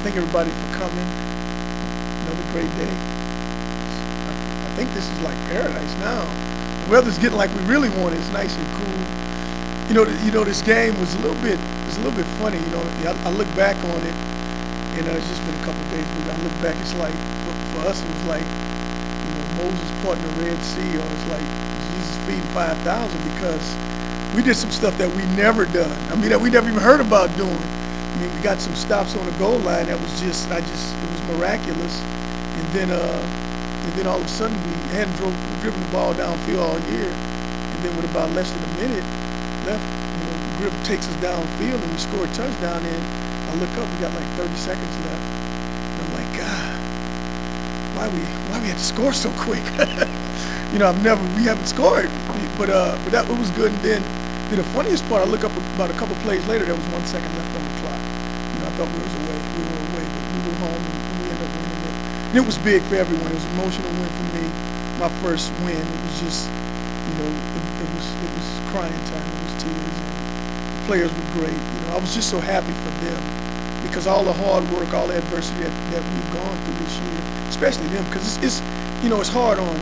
thank everybody for coming. Another great day. I think this is like paradise now. The weather's getting like we really want it. It's nice and cool. This game was a little bit funny. I look back on it, and it's just been a couple of days. But I look back, it's like for us, it was like Moses parting the Red Sea, or it's like Jesus feeding 5,000, because we did some stuff that we never done. I mean, that we never even heard about doing. I mean, we got some stops on the goal line that was it was miraculous. And then all of a sudden we hadn't driven the ball downfield all year. And then with about less than a minute left, Griff takes us downfield and we score a touchdown. And I look up, we got like 30 seconds left. And I'm like, God, why we had to score so quick? We haven't scored. But that was good. And then the funniest part, I look up about a couple plays later, there was 1 second left on the clock. I thought we were away, but we were home and we ended up winning it. And it was big for everyone. It was an emotional win for me. My first win. It was just, it was crying time. It was tears. And the players were great. I was just so happy for them, because all the hard work, all the adversity that we've gone through this year, especially them, because it's hard on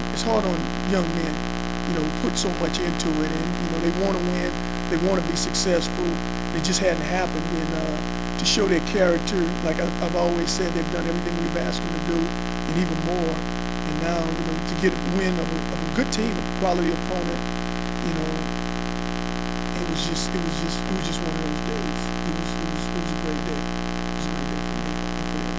young men. Put so much into it, and they want to win, they want to be successful. It just hadn't happened, and to show their character, like I've always said, they've done everything we've asked them to do, and even more. And now, to get a win of a good team, a quality opponent, it was just one of those days. It was a great day. It was a great day for me and for them.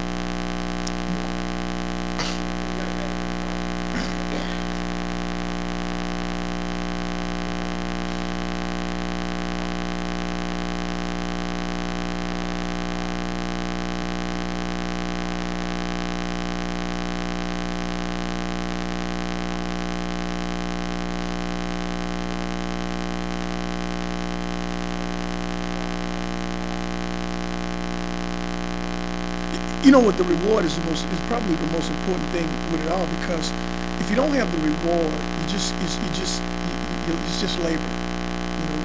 What the reward is probably the most important thing with it all, because if you don't have the reward, it's just labor.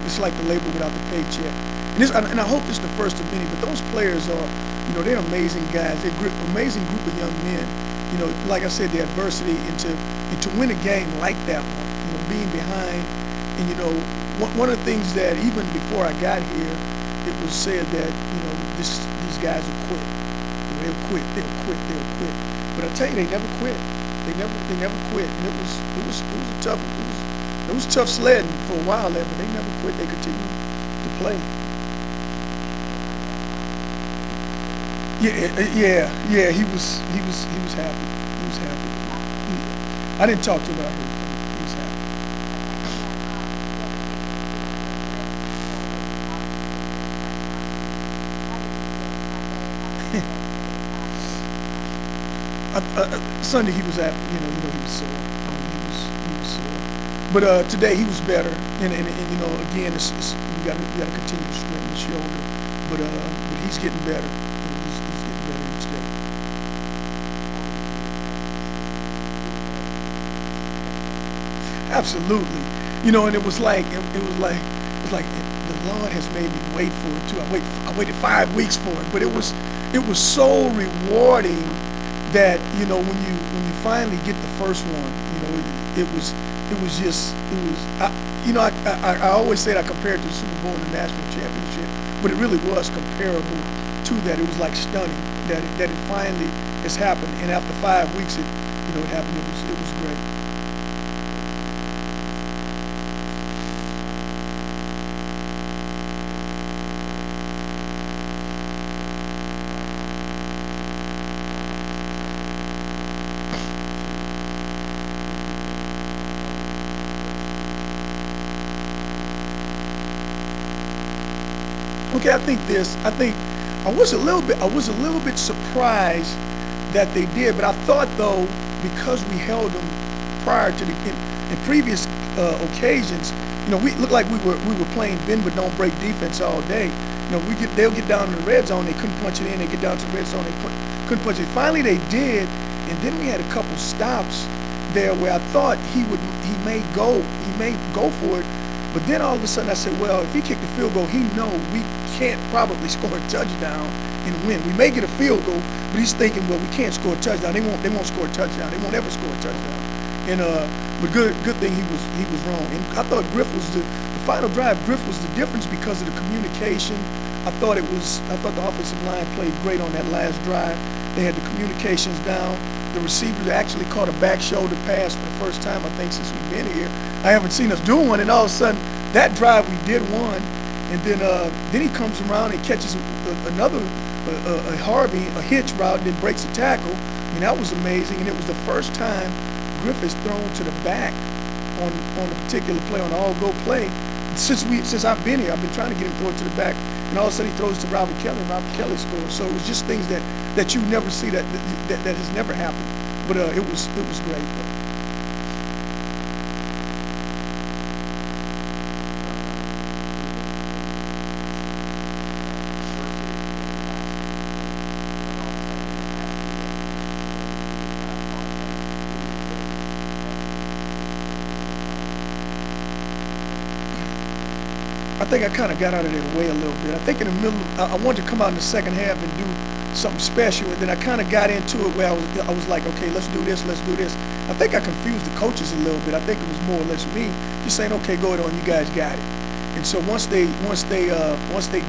It's like the labor without the paycheck. And I hope this is the first of many, but those players are, they're amazing guys. They're an amazing group of young men. Like I said, the adversity, and to win a game like that one, being behind, and one of the things that even before I got here, it was said that these guys will quit. They'll quit. But I tell you, they never quit. They never quit. And it was tough sledding for a while there, but they never quit. They continued to play. Yeah. He was happy. He was happy. I didn't talk to him about it. He was happy. Sunday he was happy. He was sore. He was sore. But today he was better. And again, we got to continue to strengthen the shoulder. But he's getting better. He's getting better each day. Absolutely. And it was like the Lord has made me wait for it too. I waited 5 weeks for it, but it was so rewarding that when you finally get the first one, I always say that I compare it to the Super Bowl and the national championship, but it really was comparable to that. It was like stunning that it finally has happened, and after 5 weeks it happened. It was great. Okay, I think I was a little bit surprised that they did, but I thought though, because we held them prior to in previous occasions, we looked like we were playing bend but don't break defense all day. They'll get down in the red zone, they couldn't punch it in. They get down to the red zone, they couldn't punch it. Finally, they did, and then we had a couple stops there where I thought he may go for it. But then all of a sudden I said, well, if he kicked the field goal, he know we can't probably score a touchdown and win. We may get a field goal, but he's thinking, well, we can't score a touchdown. They won't score a touchdown. They won't ever score a touchdown. And but good thing he was wrong. And I thought Griff was the final drive. Griff was the difference because of the communication. I thought the offensive line played great on that last drive. They had the communications down. The receivers actually caught a back shoulder pass for the first time, I think, since we've been here. I haven't seen us do one, and all of a sudden, that drive we did one, and then he comes around and catches another a hitch route, and then breaks a tackle. I mean, that was amazing, and it was the first time Griff has thrown to the back on a particular play, on an all-go play. Since I've been here, I've been trying to get him to throw it to the back, and all of a sudden he throws to Robert Kelly, and Robert Kelly scores. So it was just things that you never see that has never happened. But it was great. I think I kind of got out of their way a little bit. I think in the middle, I wanted to come out in the second half and do something special, and then I kind of got into it where I was like, okay, let's do this. I think I confused the coaches a little bit. I think it was more or less me just saying, okay, go ahead on, you guys got it. And so once they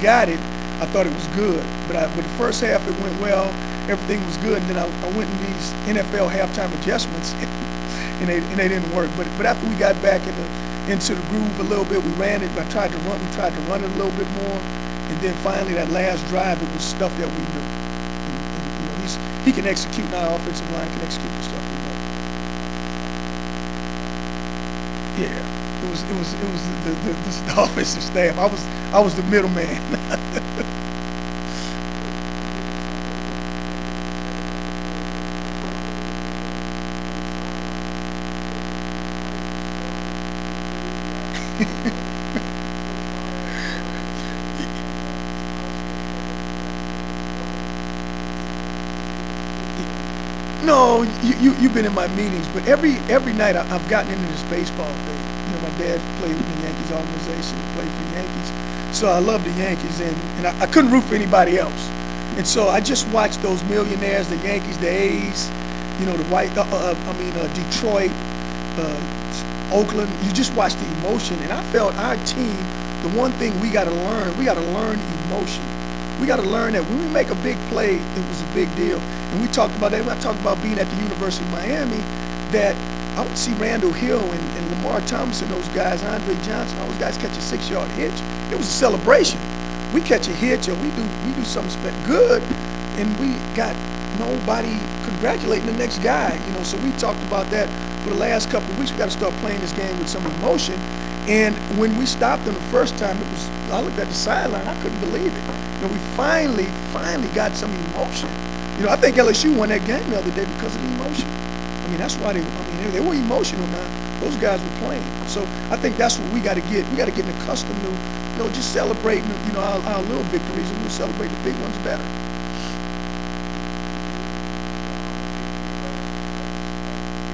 got it, I thought it was good. But the first half it went well, everything was good, and then I went in these NFL halftime adjustments, and they didn't work. But after we got back into the groove a little bit, we ran it. We tried to run it a little bit more, and then finally that last drive, it was stuff that we knew. And he can execute, and our offensive line can execute the stuff we know. Yeah, it was the offensive staff. I was the middleman. No, you've been in my meetings, but every night I've gotten into this baseball thing. You know, my dad played with the Yankees organization, played for the Yankees, so I love the Yankees, and I couldn't root for anybody else. And so I just watched those millionaires, the Yankees, the A's, you know, Detroit, Oakland. You just watch the emotion, and I felt our team. The one thing we got to learn emotion. We got to learn that when we make a big play, it was a big deal. And we talked about that. When I talked about being at the University of Miami, that I would see Randall Hill and Lamar Thompson, those guys, Andre Johnson, all those guys catch a 6-yard hitch. It was a celebration. We catch a hitch or we do something good, and we got nobody congratulating the next guy. You know, so we talked about that for the last couple of weeks. We got to start playing this game with some emotion. And when we stopped them the first time, I looked at the sideline, I couldn't believe it. You know, we finally got some emotion. You know, I think LSU won that game the other day because of the emotion. I mean, that's why they were emotional now. Those guys were playing. So I think that's what we got to get. We got to get accustomed to, you know, just celebrating, you know, our little victories, and we'll celebrate the big ones better.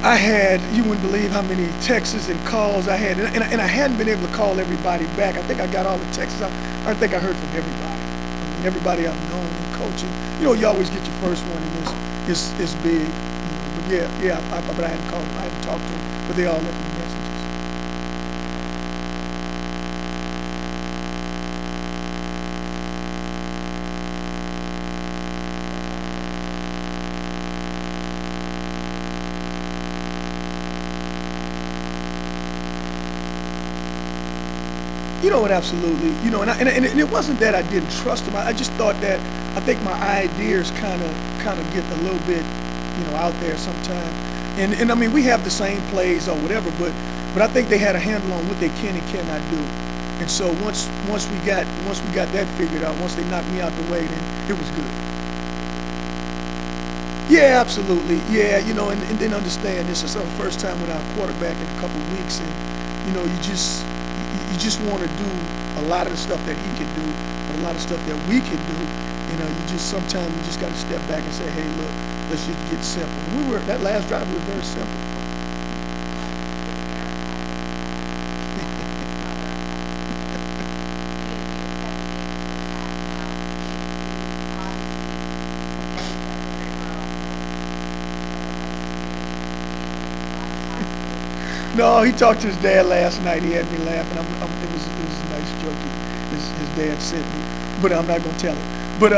I had, you wouldn't believe how many texts and calls I had, and I hadn't been able to call everybody back. I think I got all the texts. I think I heard from everybody. I mean, everybody I've known in coaching. You know, you always get your first one, and it's big. You know, but but I hadn't called them. I hadn't talked to them, but they all left me messages. You know what? Absolutely. You know, and it wasn't that I didn't trust him. I just thought that I think my ideas kind of get a little bit, you know, out there sometimes. And I mean, we have the same plays or whatever, but I think they had a handle on what they can and cannot do. And so once we got that figured out, once they knocked me out the way, then it was good. Yeah, absolutely. Yeah, you know, and then understand this is our first time with our quarterback in a couple of weeks, and you know, you just want to do a lot of the stuff that he can do, and a lot of stuff that we can do. You know, sometimes you just got to step back and say, hey, look, let's just get simple. And that last drive was very simple. No, he talked to his dad last night. He had me laughing. It was a nice joke his dad sent me, but I'm not gonna tell him. But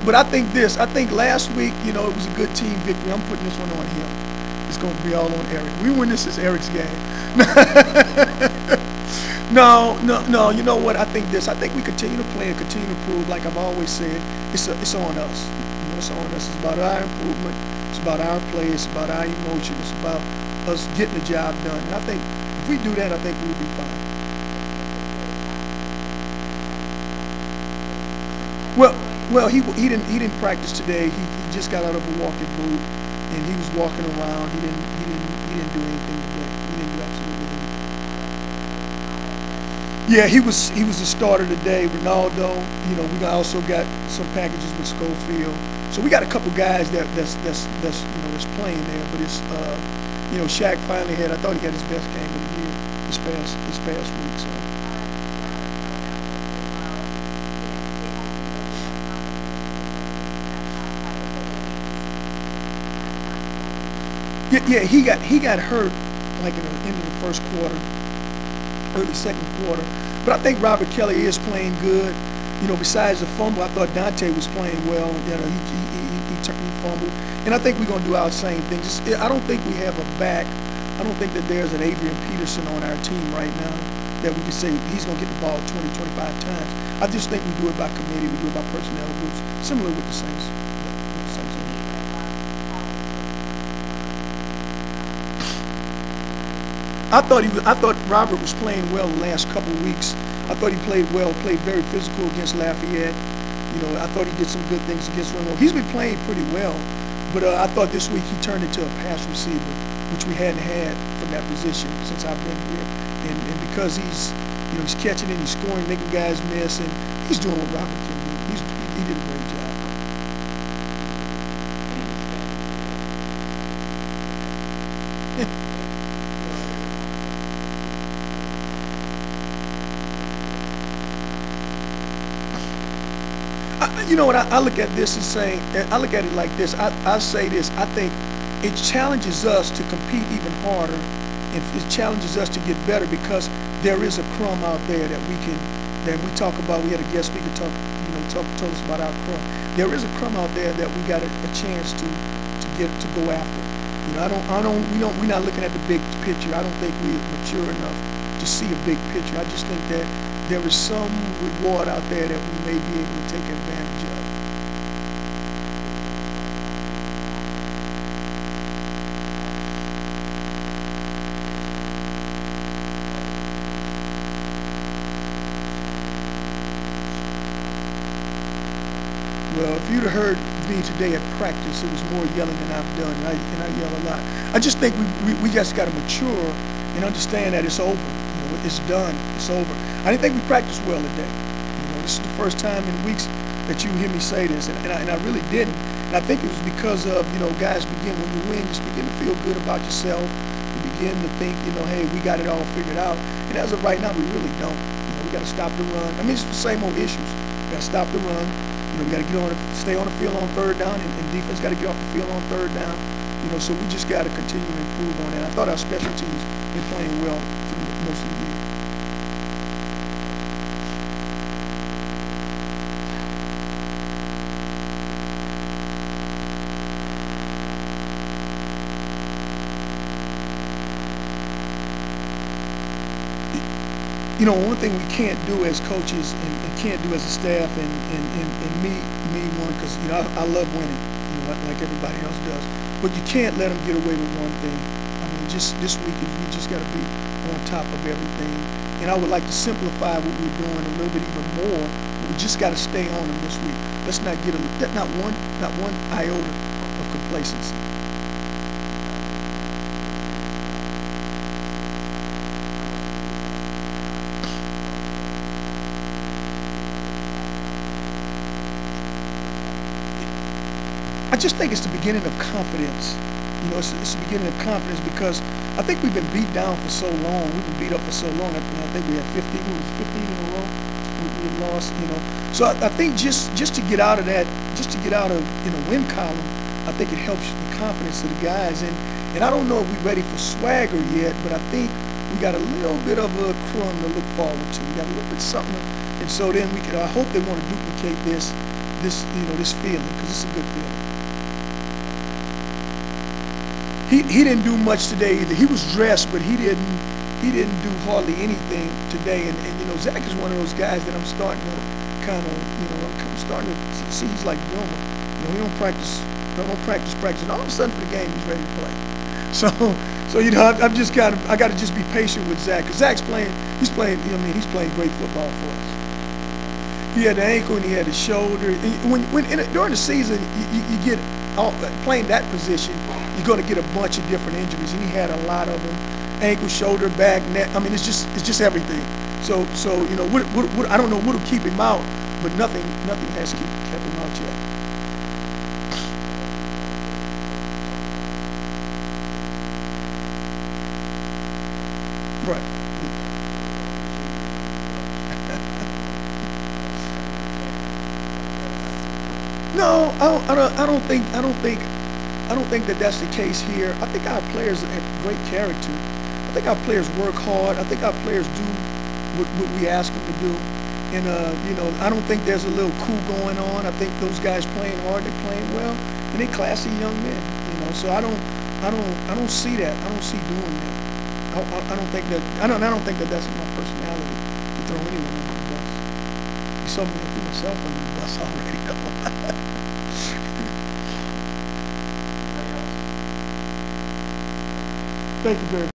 but I think this. I think last week, you know, it was a good team victory. I'm putting this one on him. It's gonna be all on Eric. We win this as Eric's game. No. You know what? I think this. I think we continue to play and continue to prove. Like I've always said, it's on us. You know, it's on us. It's about our improvement. It's about our play. It's about our emotion. It's about us getting the job done. And I think if we do that, I think we'll be fine. Well, he didn't practice today. He just got out of a walking boot and he was walking around. He didn't do anything today. He didn't do absolutely anything. Yeah, he was the starter today. Ronaldo, you know, we also got some packages with Schofield. So we got a couple guys that's playing there. But it's you know, Shaq finally had. I thought he had his best game of the year this past week. So. Yeah, he got hurt like in the end of the first quarter, early second quarter. But I think Robert Kelly is playing good. You know, besides the fumble, I thought Dante was playing well. You know, he fumbled, and I think we're gonna do our same thing. I don't think we have a back. I don't think that there's an Adrian Peterson on our team right now that we can say he's gonna get the ball 20, 25 times. I just think we do it by committee. We do it by personnel groups, similar with the Saints. I thought Robert was playing well the last couple of weeks. I thought he played well, played very physical against Lafayette. You know, I thought he did some good things against Monroe. He's been playing pretty well, but I thought this week he turned into a pass receiver, which we hadn't had from that position since I've been here. And because he's catching and he's scoring, making guys miss, and he's doing what Robert can do. He did a great job. You know what, I look at this and say, I look at it like this. I say this, I think it challenges us to compete even harder, and it challenges us to get better because there is a crumb out there that we talk about. We had a guest speaker told us about our crumb. There is a crumb out there that we got a chance to go after. You know, we're not looking at the big picture. I don't think we're mature enough to see a big picture. I just think that there is some reward out there that we may be able to take advantage of. Well, if you'd have heard me today at practice, it was more yelling than I've done, and I yell a lot. I just think we just got to mature and understand that it's over. You know, it's done. It's over. I didn't think we practiced well today. You know, this is the first time in weeks that you hear me say this, and I really didn't. And I think it was because of, you know, guys when you win, just begin to feel good about yourself. You begin to think, you know, hey, we got it all figured out. And as of right now, we really don't. You know, we got to stop the run. I mean, it's the same old issues. We got to stop the run. You know, we got to stay on the field on third down, and defense got to get off the field on third down. You know, so we just got to continue to improve on that. I thought our special teams been playing well through most of the year. You know, one thing we can't do as coaches and can't do as a staff, and me one, because, you know, I love winning, you know, like everybody else does. But you can't let them get away with one thing. I mean, just this week, we just got to be on top of everything. And I would like to simplify what we're doing a little bit even more. We just got to stay on them this week. Let's not get not one iota of complacency. I just think it's the beginning of confidence. You know, it's the beginning of confidence because I think we've been beat down for so long. We've been beat up for so long. I think we had 15 in a row. We lost, you know. So I think just to get out of that, just to get out of in a win column, I think it helps the confidence of the guys. And And I don't know if we're ready for swagger yet, but I think we got a little bit of a crumb to look forward to. We got a little bit something, and so then we can. I hope they want to duplicate this feeling, because it's a good feeling. He didn't do much today either. He was dressed, but he didn't do hardly anything today. And Zach is one of those guys that I'm starting to kind of, I'm starting to see he's like Wilmer. He don't practice, and all of a sudden for the game he's ready to play. So I'm just I got to just be patient with Zach, because Zach's playing. He's playing great football for us. He had the ankle and he had the shoulder. During the season, you get playing that position, you're going to get a bunch of different injuries, and he had a lot of them: ankle, shoulder, back, neck. I mean, it's just everything. So I don't know what'll keep him out, but nothing has kept him out yet. Right. No, I don't think that that's the case here. I think our players have great character. I think our players work hard. I think our players do what we ask them to do. And I don't think there's a little coup going on. I think those guys playing hard, they're playing well, and they're classy young men. So I don't see that. I don't see doing that. I don't think that that's in my personality to throw anyone under the bus. You saw me throw myself under the bus already. Thank you very much.